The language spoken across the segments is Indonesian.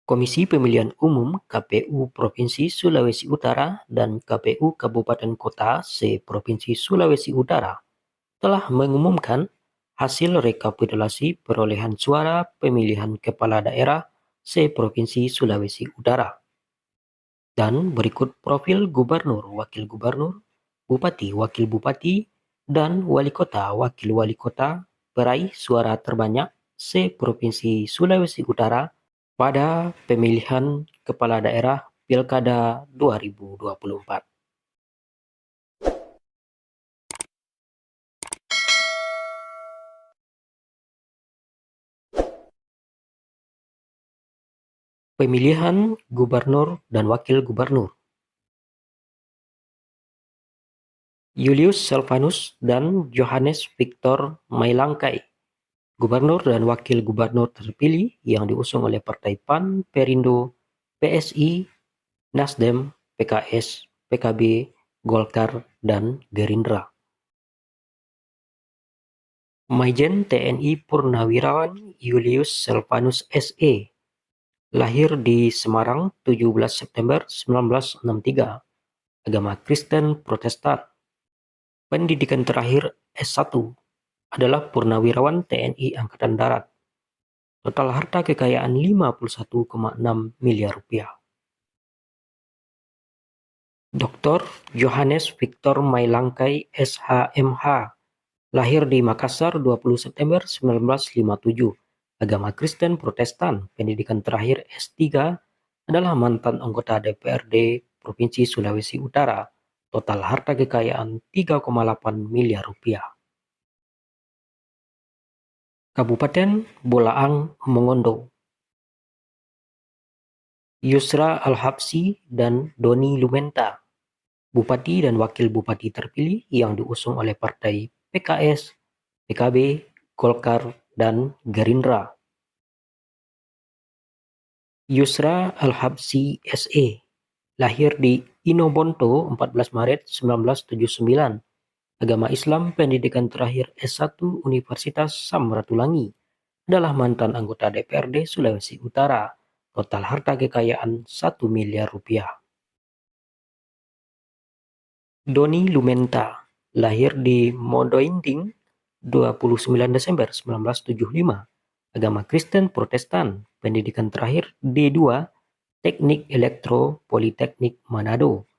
Komisi Pemilihan Umum KPU Provinsi Sulawesi Utara dan KPU Kabupaten Kota se-Provinsi Sulawesi Utara telah mengumumkan hasil rekapitulasi perolehan suara pemilihan kepala daerah se-Provinsi Sulawesi Utara. Dan berikut profil gubernur, wakil gubernur, bupati, wakil bupati, dan wali kota, wakil wali kota peraih suara terbanyak se-Provinsi Sulawesi Utara pada pemilihan kepala daerah Pilkada 2024. Pemilihan gubernur dan wakil gubernur. Julius Selvanus dan Johannes Victor Mailangkai, gubernur dan wakil gubernur terpilih yang diusung oleh Partai PAN, Perindo, PSI, Nasdem, PKS, PKB, Golkar, dan Gerindra. Maijen TNI Purnawirawan Julius Selvanus SE, lahir di Semarang 17 September 1963, agama Kristen Protestan. Pendidikan terakhir S1 adalah Purnawirawan TNI Angkatan Darat. Total harta kekayaan 51,6 miliar rupiah. Dr. Johannes Victor Mailangkai SHMH, lahir di Makassar 20 September 1957, agama Kristen Protestan. Pendidikan terakhir S3 adalah mantan anggota DPRD Provinsi Sulawesi Utara. Total harta kekayaan 3,8 miliar rupiah. Kabupaten Bolaang Mongondo. Yusra Al-Habsyi dan Doni Lumenta, bupati dan wakil bupati terpilih yang diusung oleh partai PKS, PKB, Golkar, dan Gerindra. Yusra Al-Habsyi SE, lahir di Inobonto 14 Maret 1979, agama Islam. Pendidikan terakhir S1 Universitas Samratulangi, adalah mantan anggota DPRD Sulawesi Utara. Total harta kekayaan 1 miliar rupiah. Doni Lumenta, lahir di Modoinding 29 Desember 1975, agama Kristen Protestan. Pendidikan terakhir D2 Teknik Elektro Politeknik Manado,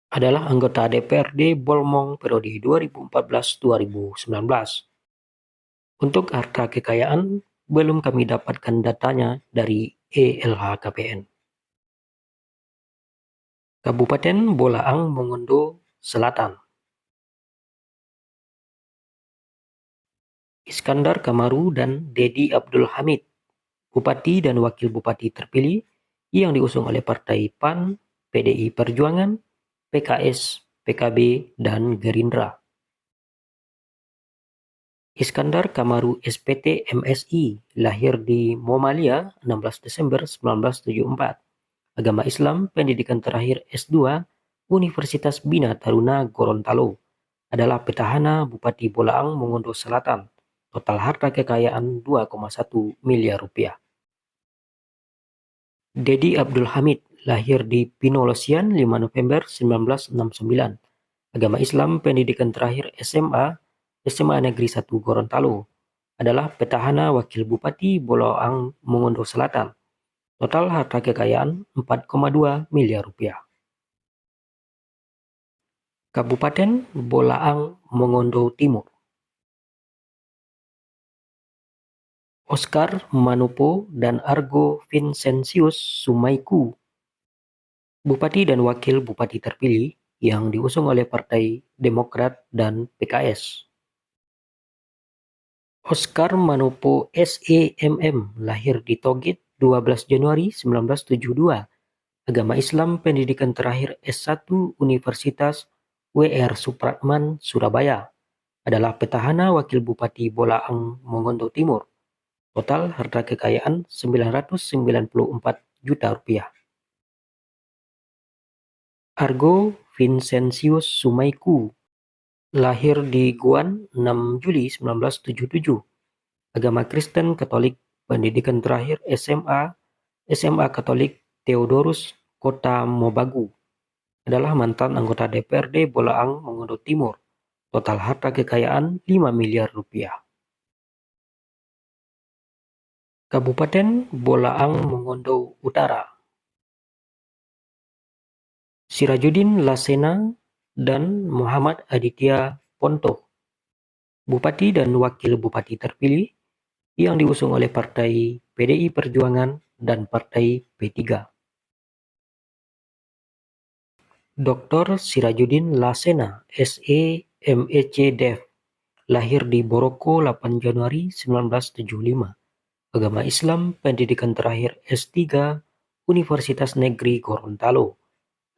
adalah anggota DPRD Bolmong periode 2014-2019. Untuk harta kekayaan, belum kami dapatkan datanya dari ELHKPN. Kabupaten Bolaang Mongondo Selatan. Iskandar Kamaru dan Dedi Abdul Hamid, bupati dan wakil bupati terpilih yang diusung oleh Partai PAN, PDI Perjuangan, PKS, PKB, dan Gerindra. Iskandar Kamaru SPT MSI, lahir di Momalia 16 Desember 1974, agama Islam. Pendidikan terakhir S2 Universitas Bina Taruna Gorontalo, adalah petahana Bupati Bolaang Mongondo Selatan. Total harta kekayaan 2,1 miliar rupiah. Dedi Abdul Hamid, lahir di Pinolosian 5 November 1969, agama Islam. Pendidikan terakhir SMA Negeri 1 Gorontalo, adalah petahana wakil bupati Bolaang Mongondo Selatan. Total harta kekayaan 4,2 miliar rupiah. Kabupaten Bolaang Mongondo Timur. Oscar Manopo dan Argo Vincentius Sumaiku, bupati dan wakil bupati terpilih yang diusung oleh Partai Demokrat dan PKS. Oscar Manopo SEMM, lahir di Togit 12 Januari 1972, agama Islam. Pendidikan terakhir S1 Universitas WR Supratman Surabaya, adalah petahana wakil bupati Bolaang Mongondo Timur. Total harta kekayaan 994 juta rupiah. Argo Vincentius Sumaiku, lahir di Guan 6 Juli 1977, agama Kristen Katolik. Pendidikan terakhir SMA SMA Katolik Theodorus Kota Mobagu, adalah mantan anggota DPRD Bolaang Mongondo Timur. Total harta kekayaan 5 miliar rupiah. Kabupaten Bolaang Mongondo Utara. Sirajuddin Lassena dan Muhammad Aditya Ponto, Bupati dan Wakil Bupati terpilih yang diusung oleh Partai PDI Perjuangan dan Partai P3. Dr. Sirajuddin Lassena, SE, MEC, Dev, lahir di Boroko 8 Januari 1975. Agama Islam, pendidikan terakhir S3, Universitas Negeri Gorontalo.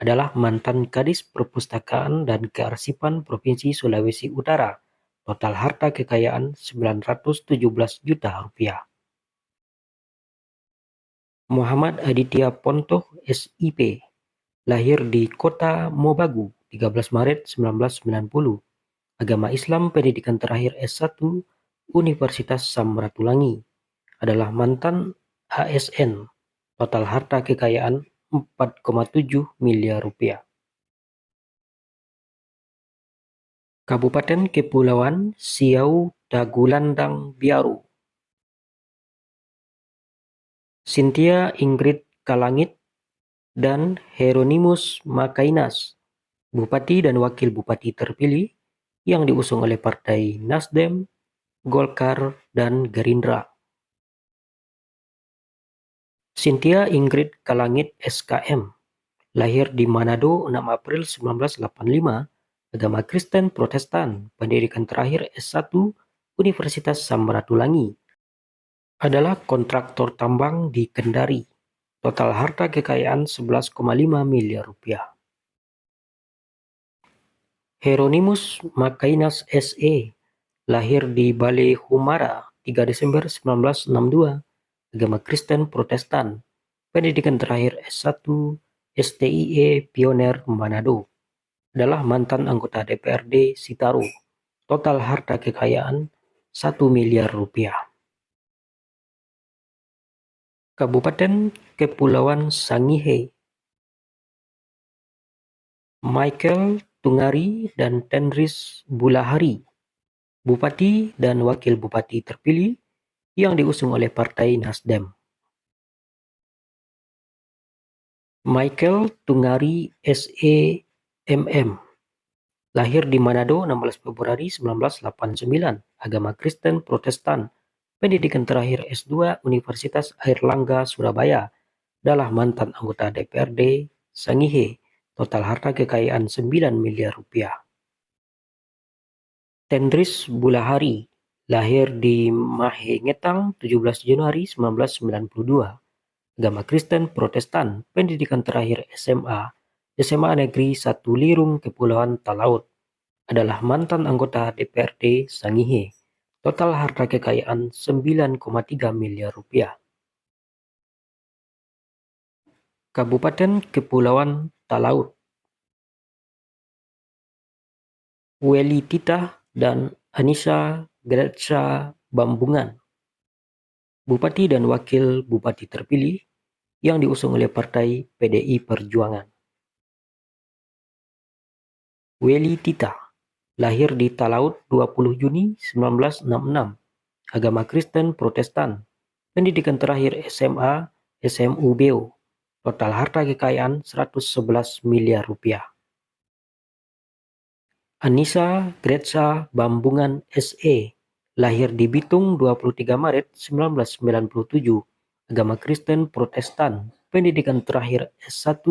Adalah mantan Kadis Perpustakaan dan Kearsipan Provinsi Sulawesi Utara. Total harta kekayaan 917 juta rupiah. Muhammad Aditya Pontoh, SIP, lahir di Kota Mobagu 13 Maret 1990. Agama Islam, pendidikan terakhir S1, Universitas Samratulangi. Adalah mantan ASN. Total harta kekayaan 4,7 miliar rupiah. Kabupaten Kepulauan Siau Tagulandang Biaru. Cynthia Ingrid Kalangit dan Hieronymus Makainas, Bupati dan Wakil Bupati terpilih yang diusung oleh Partai Nasdem, Golkar, dan Gerindra. Cynthia Ingrid Kalangit SKM, lahir di Manado 6 April 1985, agama Kristen Protestan, pendidikan terakhir S1, Universitas Samratulangi. Adalah kontraktor tambang di Kendari. Total harta kekayaan 11,5 miliar rupiah. Hieronymus Makainas SE, lahir di Balai Humara 3 Desember 1962, agama Kristen Protestan, pendidikan terakhir S1, STIE Pioner Manado. Adalah mantan anggota DPRD Sitaro. Total harta kekayaan 1 miliar rupiah. Kabupaten Kepulauan Sangihe. Michael Tungari dan Tendris Bulahari, Bupati dan Wakil Bupati terpilih yang diusung oleh Partai Nasdem. Michael Tungari SE MM, lahir di Manado 16 Februari 1989, agama Kristen Protestan, pendidikan terakhir S2 Universitas Airlangga Surabaya. Adalah mantan anggota DPRD Sangihe. Total harta kekayaan 9 miliar rupiah. Tendris Bulahari, lahir di Mahengetang 17 Januari 1992, agama Kristen Protestan, pendidikan terakhir SMA, SMA Negeri 1 Lirung, Kepulauan Talaut. Adalah mantan anggota DPRD Sangihe. Total harta kekayaan 9,3 miliar rupiah. Kabupaten Kepulauan Talaut. Weli Tita dan Anissa Gretcha Bambungan, Bupati dan Wakil Bupati terpilih yang diusung oleh Partai PDI Perjuangan. Weli Tita, lahir di Talaut 20 Juni 1966, agama Kristen Protestan, pendidikan terakhir SMA, SMU BO. Total harta kekayaan 111 miliar rupiah. Anissa Gretcha Bambungan SE, lahir di Bitung 23 Maret 1997, agama Kristen Protestan, pendidikan terakhir S1,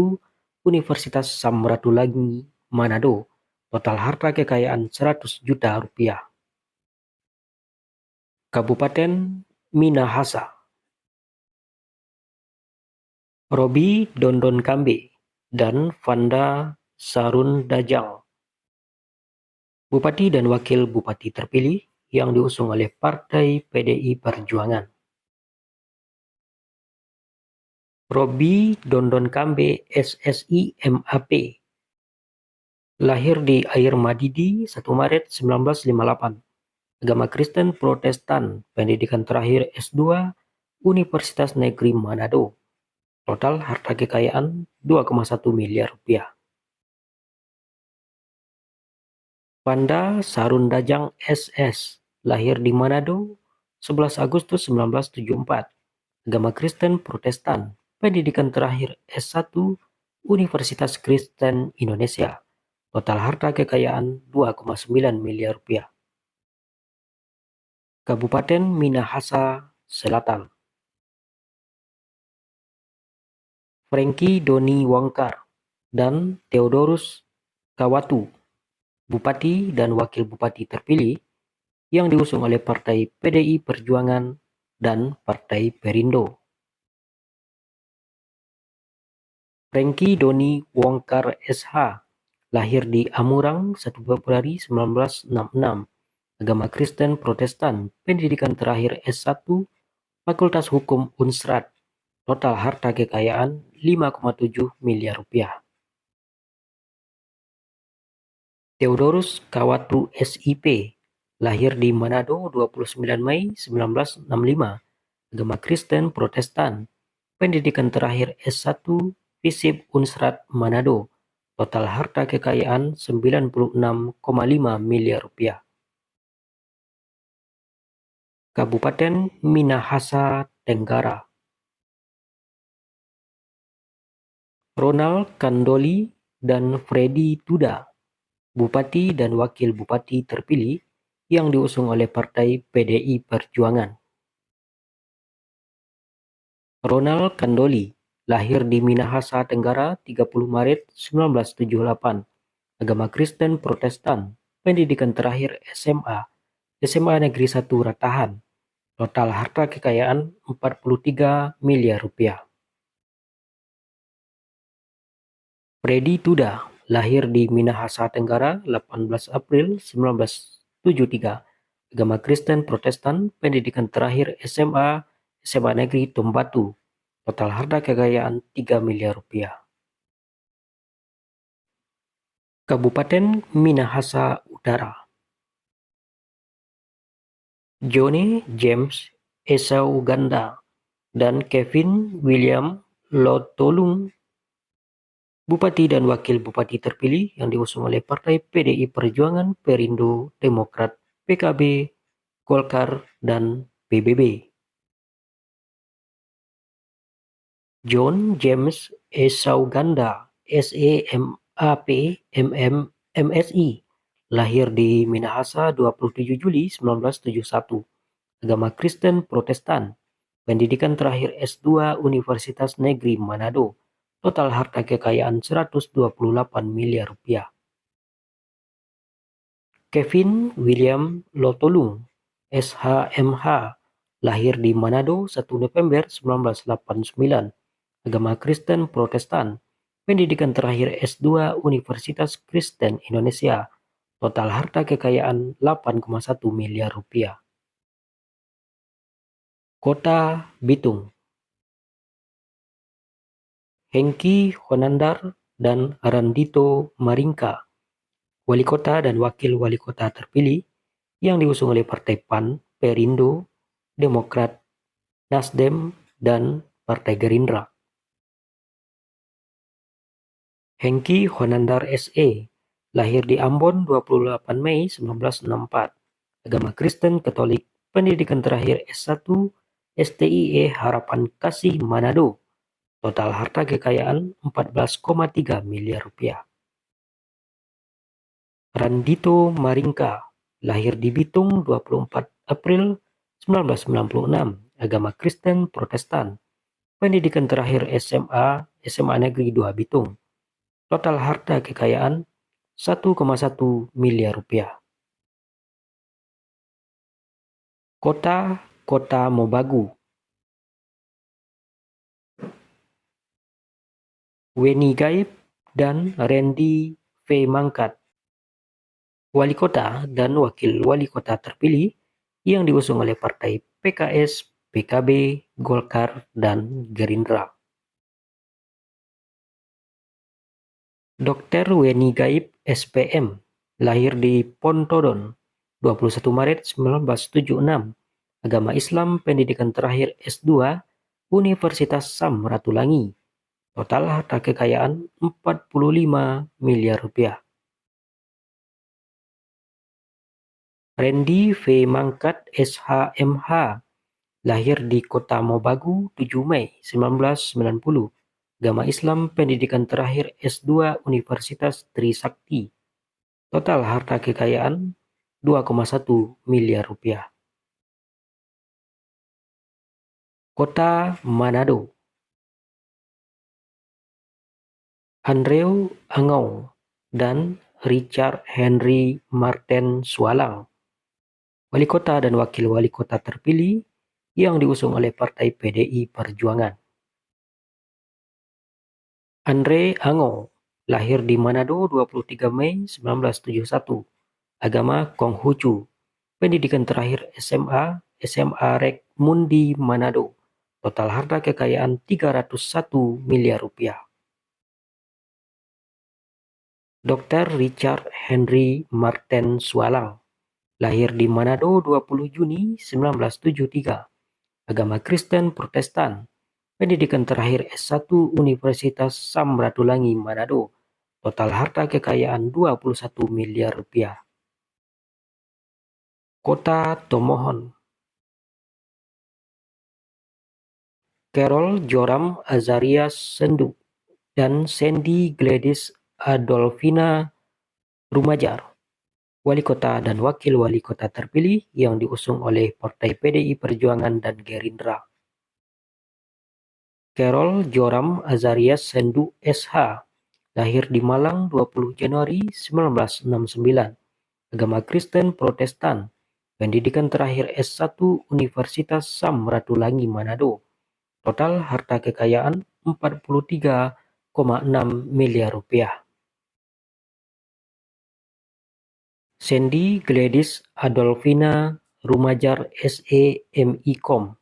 Universitas Samratulangi, Manado. Total harta kekayaan 100 juta rupiah. Kabupaten Minahasa. Robi Dondon Kambe dan Vanda Sarun Dajang, Bupati dan Wakil Bupati terpilih yang diusung oleh Partai PDI Perjuangan. Robi Dondon Kambe SSI MAP, lahir di Air Madidi 1 Maret 1958, agama Kristen Protestan, pendidikan terakhir S2, Universitas Negeri Manado. Total harta kekayaan 2,1 miliar rupiah. Panda Sarundajang SS, lahir di Manado, 11 Agustus 1974. Agama Kristen Protestan. Pendidikan terakhir S1 Universitas Kristen Indonesia. Total harta kekayaan 2,9 miliar rupiah. Kabupaten Minahasa Selatan. Franky Doni Wangkar dan Theodorus Kawatu, Bupati dan Wakil Bupati terpilih yang diusung oleh Partai PDI Perjuangan dan Partai Perindo. Franky Doni Wangkar SH, lahir di Amurang 1 Februari 1966, agama Kristen Protestan, pendidikan terakhir S1, Fakultas Hukum Unsrat, total harta kekayaan 5,7 miliar rupiah. Theodorus Kawatu SIP, lahir di Manado 29 Mei 1965, agama Kristen Protestan, pendidikan terakhir S1, FISIP Unsrat Manado, total harta kekayaan 96,5 miliar rupiah. Kabupaten Minahasa Tenggara. Ronald Kandoli dan Freddy Tuda, Bupati dan Wakil Bupati terpilih yang diusung oleh Partai PDI Perjuangan. Ronald Kandoli, lahir di Minahasa Tenggara 30 Maret 1978, agama Kristen Protestan, pendidikan terakhir SMA, SMA Negeri 1 Ratahan, total harta kekayaan 43 miliar rupiah. Freddy Tuda, lahir di Minahasa Tenggara 18 April 1973, agama Kristen Protestan, pendidikan terakhir SMA, SMA Negeri Tombatu, total harta kekayaan 3 miliar rupiah. Kabupaten Minahasa Utara. Johnny James Esau Ganda dan Kevin William Lotolung, Bupati dan Wakil Bupati terpilih yang diusung oleh Partai PDI Perjuangan, Perindo, Demokrat, PKB, Golkar, dan PBB. John James Esau Ganda, SEMAP, MM, MSI, lahir di Minahasa 27 Juli 1971, agama Kristen Protestan, pendidikan terakhir S2 Universitas Negeri Manado, total harta kekayaan 128 miliar rupiah. Kevin William Lotolung, SHMH, lahir di Manado 1 November 1989, agama Kristen Protestan, pendidikan terakhir S2 Universitas Kristen Indonesia, total harta kekayaan 8,1 miliar rupiah. Kota Bitung. Hengki Honandar dan Randito Maringka, wali kota dan wakil wali kota terpilih yang diusung oleh Partai PAN, Perindo, Demokrat, Nasdem, dan Partai Gerindra. Hengki Honandar SE, lahir di Ambon 28 Mei 1964, agama Kristen Katolik, pendidikan terakhir S1, STIE Harapan Kasih Manado, total harta kekayaan 14,3 miliar rupiah. Randito Maringka, lahir di Bitung 24 April 1996, agama Kristen Protestan, pendidikan terakhir SMA, SMA Negeri 2 Bitung, total harta kekayaan 1,1 miliar rupiah. Kota Mobagu. Weni Gaib dan Randy V. Mangkat, wali kota dan wakil wali kota terpilih yang diusung oleh Partai PKS, PKB, Golkar, dan Gerindra. Dr. Weni Gaib SPM, lahir di Pontodon 21 Maret 1976, agama Islam, pendidikan terakhir S2 Universitas Sam Ratulangi, Total harta kekayaan 45 miliar rupiah. Randy V. Mangkat SHMH, lahir di Kota Mobagu 7 Mei 1990. Agama Islam, pendidikan terakhir S2 Universitas Trisakti. Total harta kekayaan 2,1 miliar rupiah. Kota Manado. Andrew Angau dan Richard Henry Martin Sualang, wali kota dan wakil wali kota terpilih yang diusung oleh Partai PDI Perjuangan. Andre Angau, lahir di Manado 23 Mei 1971. Agama Konghucu. Pendidikan terakhir SMA Rek Mundi Manado. Total harta kekayaan 301 miliar rupiah. Dr. Richard Henry Martin Sualang, lahir di Manado 20 Juni 1973. Agama Kristen Protestan. Pendidikan terakhir S1 Universitas Samratulangi Manado. Total harta kekayaan 21 miliar rupiah. Kota Tomohon. Carol Joram Azaria Sendu dan Sandy Gladys Adolfina Rumajar, wali kota dan wakil wali kota terpilih yang diusung oleh Partai PDI Perjuangan dan Gerindra. Carol Joram Azaria Sendu SH, lahir di Malang 20 Januari 1969. Agama Kristen Protestan. Pendidikan terakhir S1 Universitas Samratulangi Manado. Total harta kekayaan 43,6 miliar rupiah. Sandy Gladys Adolfina Rumajar SEMIKOM,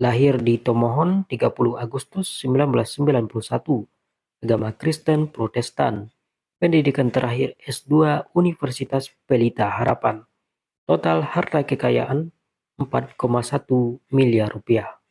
lahir di Tomohon 30 Agustus 1991. Agama Kristen Protestan. Pendidikan terakhir S2 Universitas Pelita Harapan. Total harta kekayaan 4,1 miliar rupiah.